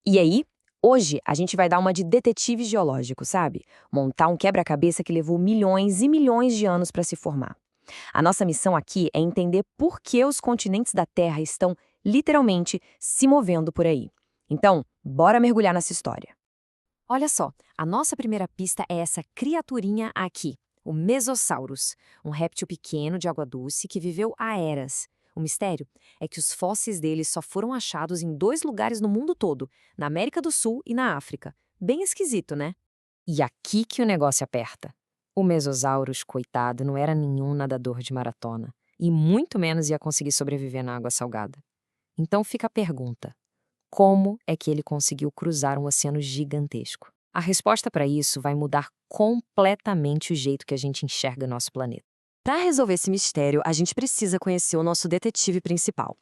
E aí, hoje a gente vai dar uma de detetive geológico, sabe? Montar um quebra-cabeça que levou milhões e milhões de anos para se formar. A nossa missão aqui é entender por que os continentes da Terra estão, literalmente, se movendo por aí. Então, bora mergulhar nessa história. Olha só, a nossa primeira pista é essa criaturinha aqui, o Mesosaurus, um réptil pequeno de água doce que viveu há eras. O mistério é que os fósseis dele só foram achados em 2 lugares no mundo todo, na América do Sul e na África. Bem esquisito, né? E aqui que o negócio aperta. O Mesosaurus, coitado, não era nenhum nadador de maratona, e muito menos ia conseguir sobreviver na água salgada. Então fica a pergunta: como é que ele conseguiu cruzar um oceano gigantesco? A resposta para isso vai mudar completamente o jeito que a gente enxerga nosso planeta. Para resolver esse mistério, a gente precisa conhecer o nosso detetive principal,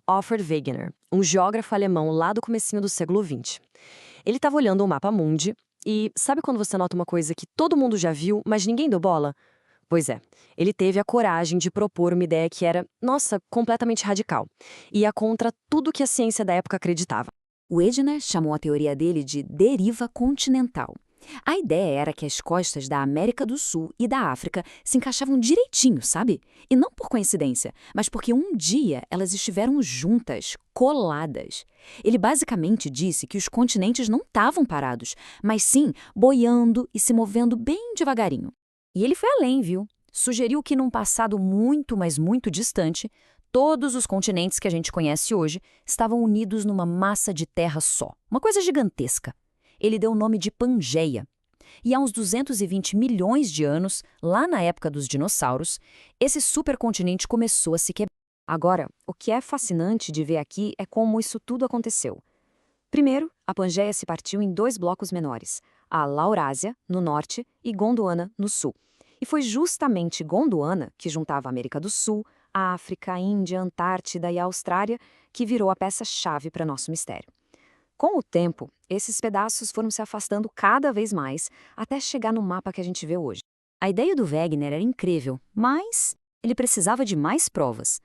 Alfred Wegener, um geógrafo alemão lá do comecinho do século XX. Ele estava olhando o mapa mundi e sabe quando você nota uma coisa que todo mundo já viu, mas ninguém deu bola? Pois é, ele teve a coragem de propor uma ideia que era, nossa, completamente radical. Ia contra tudo que a ciência da época acreditava. O Wegener chamou a teoria dele de deriva continental. A ideia era que as costas da América do Sul e da África se encaixavam direitinho, sabe? E não por coincidência, mas porque um dia elas estiveram juntas, coladas. Ele basicamente disse que os continentes não estavam parados, mas sim boiando e se movendo bem devagarinho. E ele foi além, viu? Sugeriu que num passado muito, mas muito distante, todos os continentes que a gente conhece hoje estavam unidos numa massa de terra só, uma coisa gigantesca. Ele deu o nome de Pangeia. E há uns 220 milhões de anos, lá na época dos dinossauros, esse supercontinente começou a se quebrar. Agora, o que é fascinante de ver aqui é como isso tudo aconteceu. Primeiro, a Pangeia se partiu em 2 blocos menores, a Laurásia, no norte, e Gondwana, no sul. E foi justamente Gondwana, que juntava a América do Sul, a África, a Índia, a Antártida e a Austrália, que virou a peça-chave para nosso mistério. Com o tempo, esses pedaços foram se afastando cada vez mais, até chegar no mapa que a gente vê hoje. A ideia do Wegener era incrível, mas ele precisava de mais provas.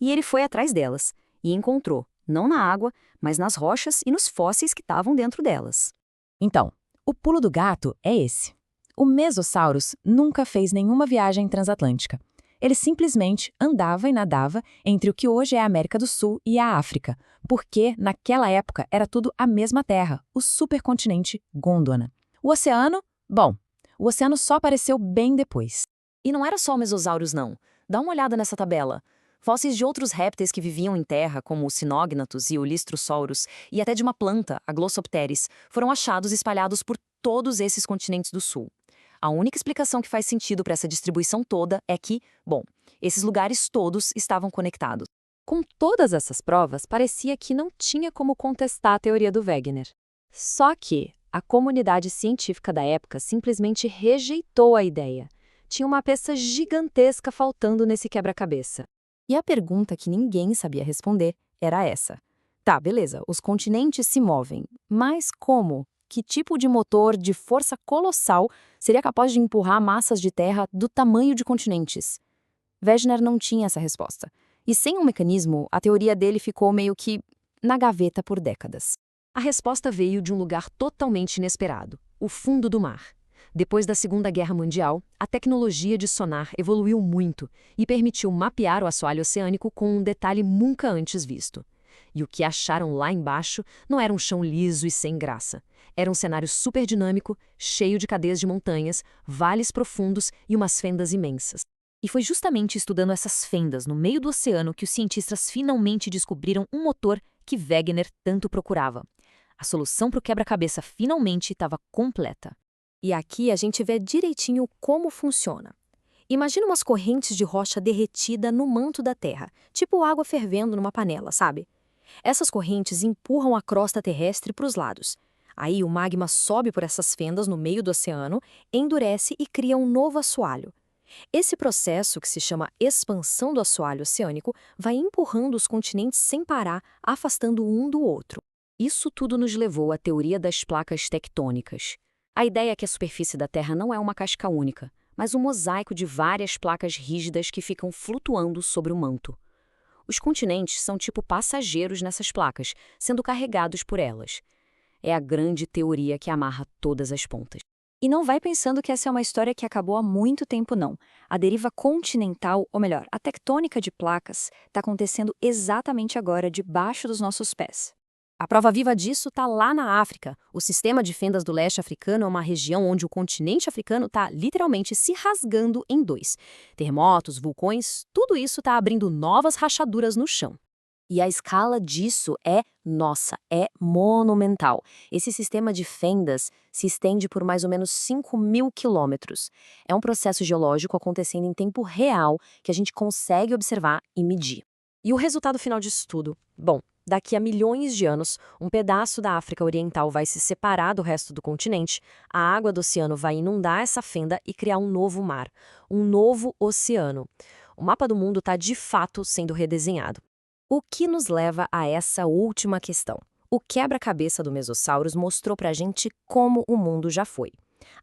E ele foi atrás delas, e encontrou, não na água, mas nas rochas e nos fósseis que estavam dentro delas. Então, o pulo do gato é esse. O Mesosaurus nunca fez nenhuma viagem transatlântica. Ele simplesmente andava e nadava entre o que hoje é a América do Sul e a África, porque, naquela época, era tudo a mesma terra, o supercontinente Gondwana. O oceano? Bom, o oceano só apareceu bem depois. E não era só o Mesosaurus, não. Dá uma olhada nessa tabela. Fósseis de outros répteis que viviam em terra, como o Sinognathus e o Lystrosaurus, e até de uma planta, a Glossopteris, foram achados espalhados por todos esses continentes do sul. A única explicação que faz sentido para essa distribuição toda é que, bom, esses lugares todos estavam conectados. Com todas essas provas, parecia que não tinha como contestar a teoria do Wegener. Só que a comunidade científica da época simplesmente rejeitou a ideia. Tinha uma peça gigantesca faltando nesse quebra-cabeça. E a pergunta que ninguém sabia responder era essa. Tá, beleza, os continentes se movem, mas como? Que tipo de motor de força colossal seria capaz de empurrar massas de terra do tamanho de continentes? Wegener não tinha essa resposta. E sem um mecanismo, a teoria dele ficou meio que na gaveta por décadas. A resposta veio de um lugar totalmente inesperado: o fundo do mar. Depois da Segunda Guerra Mundial, a tecnologia de sonar evoluiu muito e permitiu mapear o assoalho oceânico com um detalhe nunca antes visto. E o que acharam lá embaixo não era um chão liso e sem graça. Era um cenário super dinâmico, cheio de cadeias de montanhas, vales profundos e umas fendas imensas. E foi justamente estudando essas fendas no meio do oceano que os cientistas finalmente descobriram um motor que Wegener tanto procurava. A solução para o quebra-cabeça finalmente estava completa. E aqui a gente vê direitinho como funciona. Imagina umas correntes de rocha derretida no manto da Terra, tipo água fervendo numa panela, sabe? Essas correntes empurram a crosta terrestre para os lados. Aí o magma sobe por essas fendas no meio do oceano, endurece e cria um novo assoalho. Esse processo, que se chama expansão do assoalho oceânico, vai empurrando os continentes sem parar, afastando um do outro. Isso tudo nos levou à teoria das placas tectônicas. A ideia é que a superfície da Terra não é uma casca única, mas um mosaico de várias placas rígidas que ficam flutuando sobre o manto. Os continentes são tipo passageiros nessas placas, sendo carregados por elas. É a grande teoria que amarra todas as pontas. E não vai pensando que essa é uma história que acabou há muito tempo, não. A deriva continental, ou melhor, a tectônica de placas, está acontecendo exatamente agora, debaixo dos nossos pés. A prova viva disso está lá na África. O sistema de fendas do leste africano é uma região onde o continente africano está literalmente se rasgando em dois. Terremotos, vulcões, tudo isso está abrindo novas rachaduras no chão. E a escala disso é monumental. Esse sistema de fendas se estende por mais ou menos 5.000 quilômetros. É um processo geológico acontecendo em tempo real que a gente consegue observar e medir. E o resultado final disso tudo? Bom, daqui a milhões de anos, um pedaço da África Oriental vai se separar do resto do continente, a água do oceano vai inundar essa fenda e criar um novo mar, um novo oceano. O mapa do mundo está de fato sendo redesenhado. O que nos leva a essa última questão? O quebra-cabeça do Mesossauros mostrou pra gente como o mundo já foi.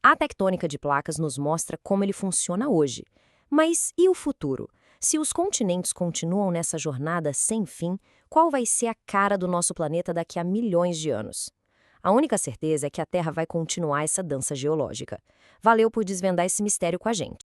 A tectônica de placas nos mostra como ele funciona hoje. Mas e o futuro? Se os continentes continuam nessa jornada sem fim, qual vai ser a cara do nosso planeta daqui a milhões de anos? A única certeza é que a Terra vai continuar essa dança geológica. Valeu por desvendar esse mistério com a gente.